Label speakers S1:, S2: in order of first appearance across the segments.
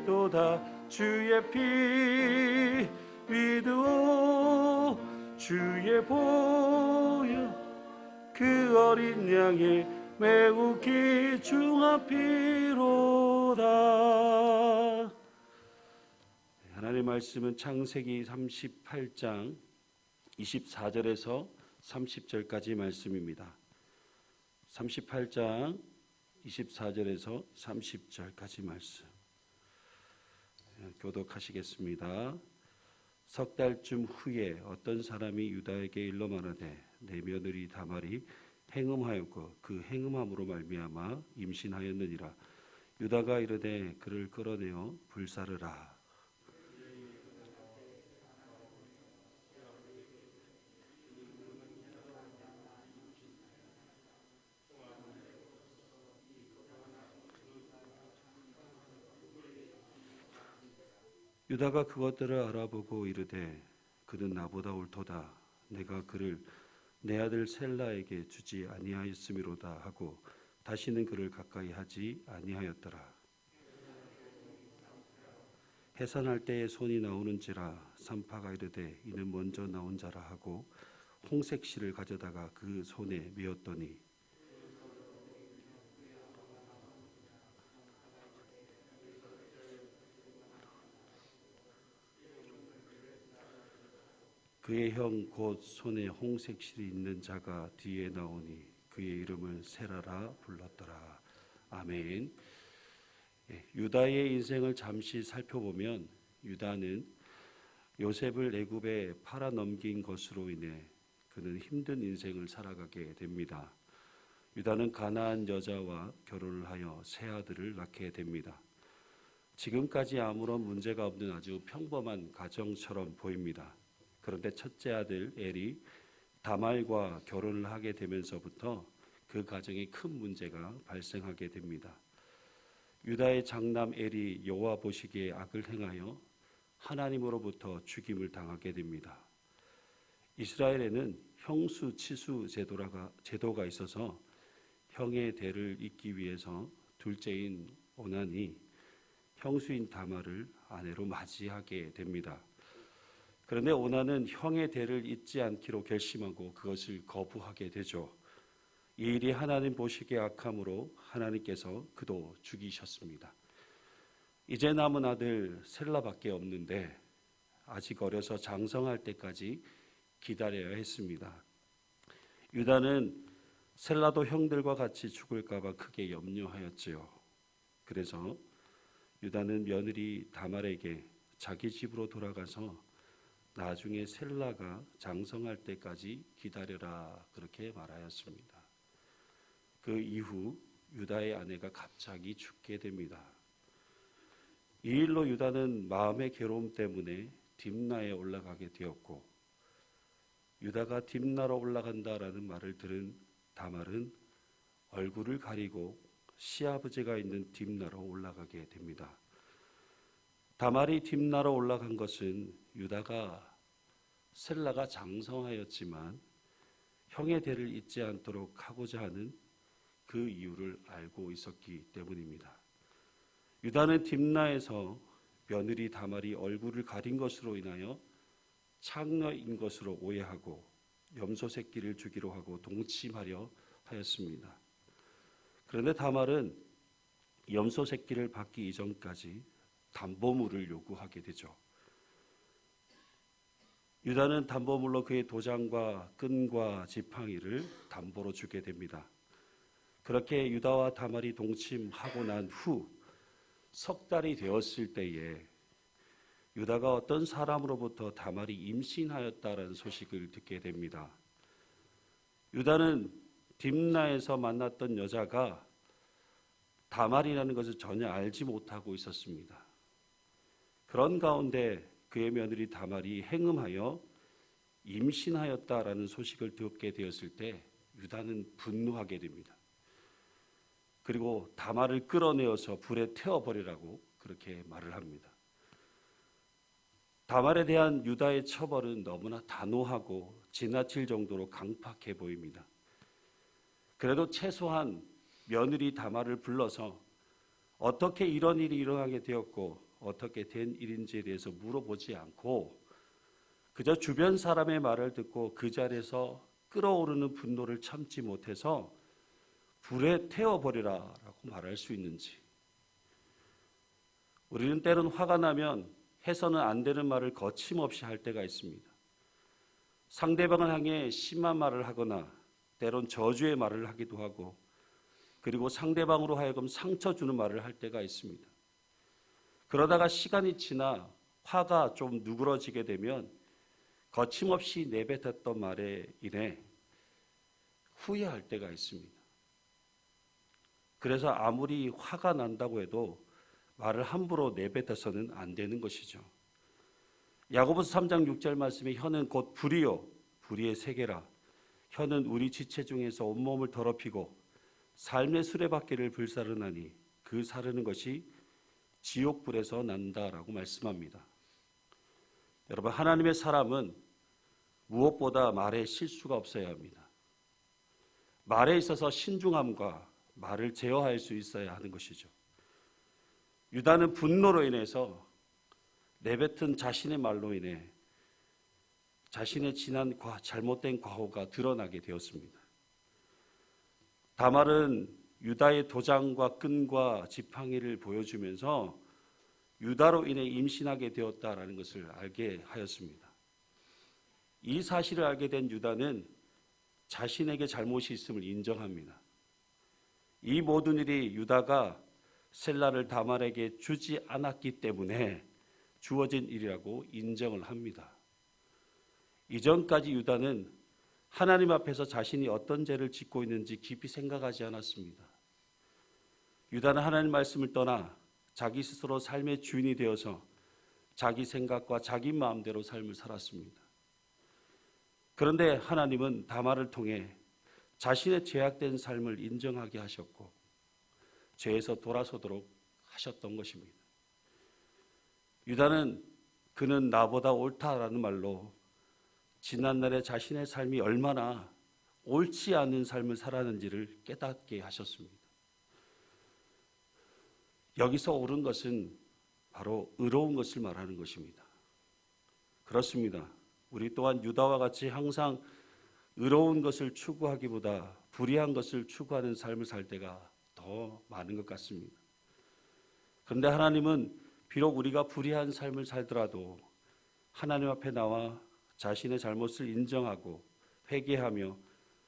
S1: 도다. 주의 피 믿어 주의 보혈 그 어린 양의 매우 귀중한 피로다. 하나님의 말씀은 창세기 38장 24절에서 30절까지 말씀입니다. 38장 24절에서 30절까지 말씀 교독하시겠습니다. 석 달쯤 후에 어떤 사람이 유다에게 일러 말하되 내 며느리 다말이 행음하였고 그 행음함으로 말미암아 임신하였느니라. 유다가 이르되 그를 끌어내어 불사르라. 유다가 그것들을 알아보고 이르되 그는 나보다 옳도다. 내가 그를 내 아들 셀라에게 주지 아니하였음이로다 하고 다시는 그를 가까이 하지 아니하였더라. 해산할 때에 손이 나오는지라 산파가 이르되 이는 먼저 나온 자라 하고 홍색 실을 가져다가 그 손에 메었더니 그의 형 곧 손에 홍색 실이 있는 자가 뒤에 나오니 그의 이름을 세라라 불렀더라. 아멘. 유다의 인생을 잠시 살펴보면 유다는 요셉을 애굽에 팔아 넘긴 것으로 인해 그는 힘든 인생을 살아가게 됩니다. 유다는 가나안 여자와 결혼을 하여 세 아들을 낳게 됩니다. 지금까지 아무런 문제가 없는 아주 평범한 가정처럼 보입니다. 그런데 첫째 아들 엘이 다말과 결혼을 하게 되면서부터 그 가정에 큰 문제가 발생하게 됩니다. 유다의 장남 엘이 여호와 보시기에 악을 행하여 하나님으로부터 죽임을 당하게 됩니다. 이스라엘에는 형수 치수 제도가 있어서 형의 대를 잇기 위해서 둘째인 오난이 형수인 다말을 아내로 맞이하게 됩니다. 그런데 오난은 형의 대를 잇지 않기로 결심하고 그것을 거부하게 되죠. 이 일이 하나님 보시기에 악함으로 하나님께서 그도 죽이셨습니다. 이제 남은 아들 셀라밖에 없는데 아직 어려서 장성할 때까지 기다려야 했습니다. 유다는 셀라도 형들과 같이 죽을까 봐 크게 염려하였지요. 그래서 유다는 며느리 다말에게 자기 집으로 돌아가서 나중에 셀라가 장성할 때까지 기다려라 그렇게 말하였습니다. 그 이후 유다의 아내가 갑자기 죽게 됩니다. 이 일로 유다는 마음의 괴로움 때문에 딥나에 올라가게 되었고 유다가 딥나로 올라간다라는 말을 들은 다말은 얼굴을 가리고 시아버지가 있는 딥나로 올라가게 됩니다. 다말이 딥나로 올라간 것은 유다가 셀라가 장성하였지만 형의 대를 잇지 않도록 하고자 하는 그 이유를 알고 있었기 때문입니다. 유다는 딥나에서 며느리 다말이 얼굴을 가린 것으로 인하여 창녀인 것으로 오해하고 염소 새끼를 주기로 하고 동침하려 하였습니다. 그런데 다말은 염소 새끼를 받기 이전까지 담보물을 요구하게 되죠. 유다는 담보물로 그의 도장과 끈과 지팡이를 담보로 주게 됩니다. 그렇게 유다와 다말이 동침하고 난 후 석 달이 되었을 때에 유다가 어떤 사람으로부터 다말이 임신하였다라는 소식을 듣게 됩니다. 유다는 딥나에서 만났던 여자가 다말이라는 것을 전혀 알지 못하고 있었습니다. 그런 가운데 그의 며느리 다말이 행음하여 임신하였다라는 소식을 듣게 되었을 때 유다는 분노하게 됩니다. 그리고 다말을 끌어내어서 불에 태워버리라고 그렇게 말을 합니다. 다말에 대한 유다의 처벌은 너무나 단호하고 지나칠 정도로 강팍해 보입니다. 그래도 최소한 며느리 다말을 불러서 어떻게 이런 일이 일어나게 되었고 어떻게 된 일인지에 대해서 물어보지 않고 그저 주변 사람의 말을 듣고 그 자리에서 끓어오르는 분노를 참지 못해서 불에 태워버리라라고 말할 수 있는지. 우리는 때론 화가 나면 해서는 안 되는 말을 거침없이 할 때가 있습니다. 상대방을 향해 심한 말을 하거나 때론 저주의 말을 하기도 하고 그리고 상대방으로 하여금 상처 주는 말을 할 때가 있습니다. 그러다가 시간이 지나 화가 좀 누그러지게 되면 거침없이 내뱉었던 말에 인해 후회할 때가 있습니다. 그래서 아무리 화가 난다고 해도 말을 함부로 내뱉어서는 안 되는 것이죠. 야고보서 3장 6절 말씀에 혀는 곧 불이요 불의의 세계라. 혀는 우리 지체 중에서 온몸을 더럽히고 삶의 수레바퀴를 불사르나니 그 사르는 것이 지옥불에서 난다라고 말씀합니다. 여러분, 하나님의 사람은 무엇보다 말에 실수가 없어야 합니다. 말에 있어서 신중함과 말을 제어할 수 있어야 하는 것이죠. 유다는 분노로 인해서 내뱉은 자신의 말로 인해 자신의 지난 잘못된 과오가 드러나게 되었습니다. 다말은 유다의 도장과 끈과 지팡이를 보여주면서 유다로 인해 임신하게 되었다라는 것을 알게 하였습니다. 이 사실을 알게 된 유다는 자신에게 잘못이 있음을 인정합니다. 이 모든 일이 유다가 셀라를 다말에게 주지 않았기 때문에 주어진 일이라고 인정을 합니다. 이전까지 유다는 하나님 앞에서 자신이 어떤 죄를 짓고 있는지 깊이 생각하지 않았습니다. 유다는 하나님 말씀을 떠나 자기 스스로 삶의 주인이 되어서 자기 생각과 자기 마음대로 삶을 살았습니다. 그런데 하나님은 다말을 통해 자신의 죄악된 삶을 인정하게 하셨고 죄에서 돌아서도록 하셨던 것입니다. 유다는 그는 나보다 옳다라는 말로 지난날에 자신의 삶이 얼마나 옳지 않은 삶을 살았는지를 깨닫게 하셨습니다. 여기서 옳은 것은 바로 의로운 것을 말하는 것입니다. 그렇습니다. 우리 또한 유다와 같이 항상 의로운 것을 추구하기보다 불의한 것을 추구하는 삶을 살 때가 더 많은 것 같습니다. 그런데 하나님은 비록 우리가 불의한 삶을 살더라도 하나님 앞에 나와 자신의 잘못을 인정하고 회개하며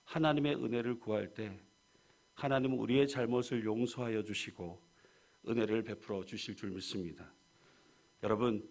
S1: 하나님의 은혜를 구할 때 하나님은 우리의 잘못을 용서하여 주시고 은혜를 베풀어 주실 줄 믿습니다. 여러분,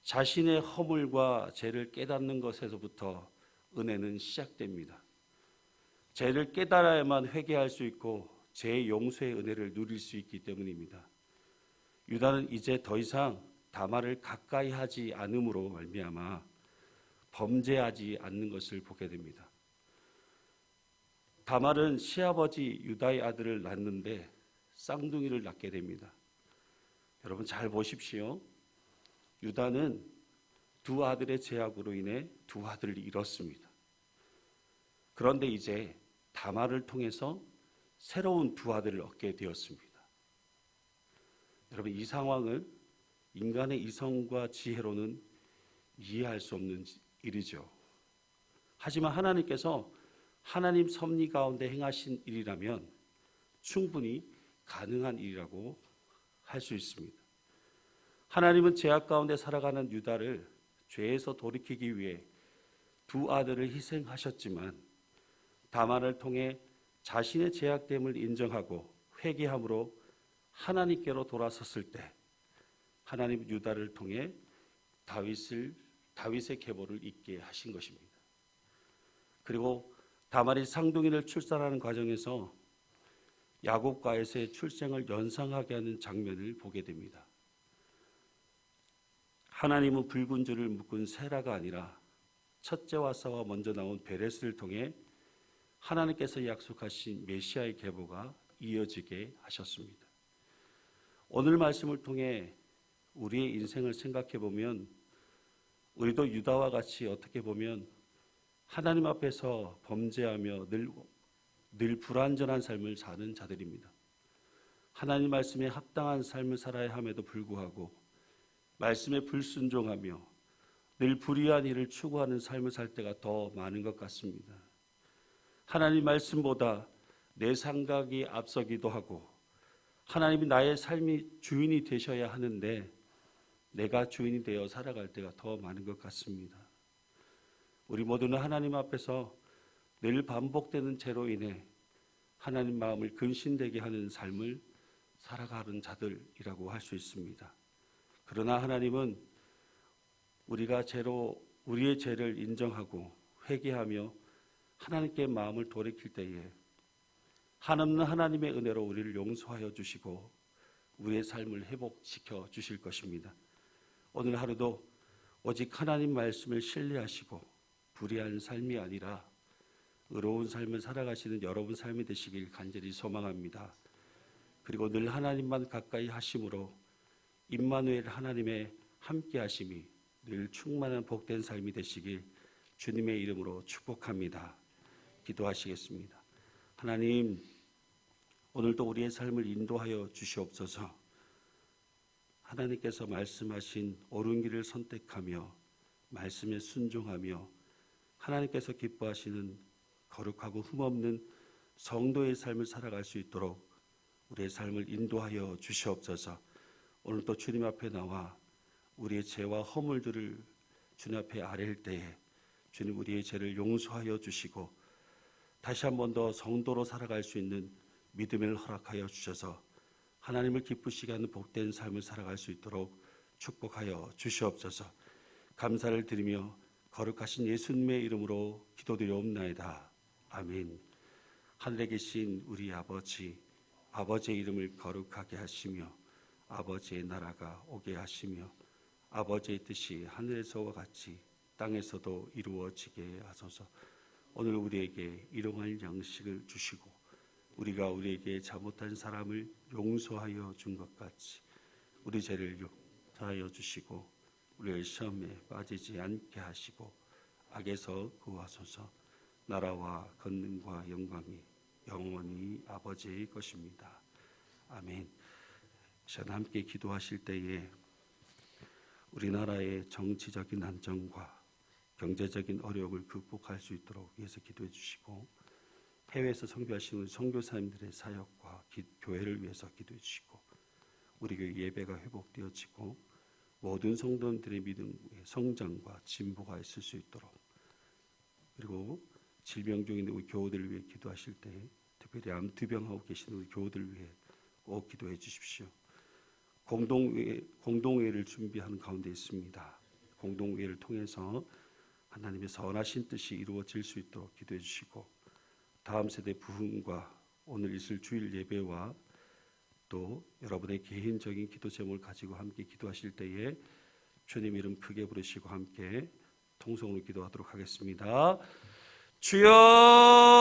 S1: 자신의 허물과 죄를 깨닫는 것에서부터 은혜는 시작됩니다. 죄를 깨달아야만 회개할 수 있고 죄의 용서의 은혜를 누릴 수 있기 때문입니다. 유다는 이제 더 이상 다말을 가까이 하지 않음으로 말미암아 범죄하지 않는 것을 보게 됩니다. 다말은 시아버지 유다의 아들을 낳는데 쌍둥이를 낳게 됩니다. 여러분 잘 보십시오. 유다는 두 아들의 죄악으로 인해 두 아들을 잃었습니다. 그런데 이제 다말을 통해서 새로운 두 아들을 얻게 되었습니다. 여러분, 이 상황을 인간의 이성과 지혜로는 이해할 수 없는 일이죠. 하지만 하나님께서 하나님 섭리 가운데 행하신 일이라면 충분히 가능한 일이라고 할 수 있습니다. 하나님은 죄악 가운데 살아가는 유다를 죄에서 돌이키기 위해 두 아들을 희생하셨지만 다말을 통해 자신의 죄악됨을 인정하고 회개함으로 하나님께로 돌아섰을 때 하나님 유다를 통해 다윗의 계보를 잇게 하신 것입니다. 그리고 다말이 쌍둥이를 출산하는 과정에서 야곱과에서의 출생을 연상하게 하는 장면을 보게 됩니다. 하나님은 붉은 줄을 묶은 세라가 아니라 첫째와 싸워 먼저 나온 베레스를 통해 하나님께서 약속하신 메시아의 계보가 이어지게 하셨습니다. 오늘 말씀을 통해 우리의 인생을 생각해 보면 우리도 유다와 같이 어떻게 보면 하나님 앞에서 범죄하며 늘 불완전한 삶을 사는 자들입니다. 하나님 말씀에 합당한 삶을 살아야 함에도 불구하고 말씀에 불순종하며 늘 불의한 일을 추구하는 삶을 살 때가 더 많은 것 같습니다. 하나님 말씀보다 내 생각이 앞서기도 하고 하나님이 나의 삶이 주인이 되셔야 하는데 내가 주인이 되어 살아갈 때가 더 많은 것 같습니다. 우리 모두는 하나님 앞에서 늘 반복되는 죄로 인해 하나님 마음을 근심되게 하는 삶을 살아가는 자들이라고 할 수 있습니다. 그러나 하나님은 우리가 우리의 죄를 인정하고 회개하며 하나님께 마음을 돌이킬 때에 한없는 하나님의 은혜로 우리를 용서하여 주시고 우리의 삶을 회복시켜 주실 것입니다. 오늘 하루도 오직 하나님 말씀을 신뢰하시고 불의한 삶이 아니라 의로운 삶을 살아가시는 여러분 삶이 되시길 간절히 소망합니다. 그리고 늘 하나님만 가까이 하심으로 임마누엘 하나님의 함께 하심이 늘 충만한 복된 삶이 되시길 주님의 이름으로 축복합니다. 기도하시겠습니다. 하나님, 오늘도 우리의 삶을 인도하여 주시옵소서. 하나님께서 말씀하신 옳은 길을 선택하며 말씀에 순종하며 하나님께서 기뻐하시는 거룩하고 흠없는 성도의 삶을 살아갈 수 있도록 우리의 삶을 인도하여 주시옵소서. 오늘도 주님 앞에 나와 우리의 죄와 허물들을 주님 앞에 아랠 때에 주님 우리의 죄를 용서하여 주시고 다시 한 번 더 성도로 살아갈 수 있는 믿음을 허락하여 주셔서 하나님을 기쁘시게 하는 복된 삶을 살아갈 수 있도록 축복하여 주시옵소서. 감사를 드리며 거룩하신 예수님의 이름으로 기도드리옵나이다. 아멘. 하늘에 계신 우리 아버지, 아버지의 이름을 거룩하게 하시며 아버지의 나라가 오게 하시며 아버지의 뜻이 하늘에서와 같이 땅에서도 이루어지게 하소서. 오늘 우리에게 일용할 양식을 주시고 우리가 우리에게 잘못한 사람을 용서하여 준 것 같이 우리 죄를 용서하여 주시고 우리를 시험에 빠지지 않게 하시고 악에서 구하소서. 나라와 권능과 영광이 영원히 아버지의 것입니다. 아멘. 시간 함께 기도하실 때에 우리나라의 정치적인 안정과 경제적인 어려움을 극복할 수 있도록 위해서 기도해 주시고 해외에서 선교하시는 선교사님들의 사역과 교회를 위해서 기도해 주시고 우리 교회 예배가 회복되어지고 모든 성도들의 믿음의 성장과 진보가 있을 수 있도록 그리고 질병 중인 우리 교우들을 위해 기도하실 때 특별히 암투병하고 계시는 우리 교우들을 위해 꼭 기도해 주십시오. 공동회의를 준비하는 가운데 있습니다. 공동회의를 통해서 하나님의 선하신 뜻이 이루어질 수 있도록 기도해 주시고 다음 세대 부흥과 오늘 있을 주일 예배와 또 여러분의 개인적인 기도 제목을 가지고 함께 기도하실 때에 주님 이름 크게 부르시고 함께 통성으로 기도하도록 하겠습니다. 주여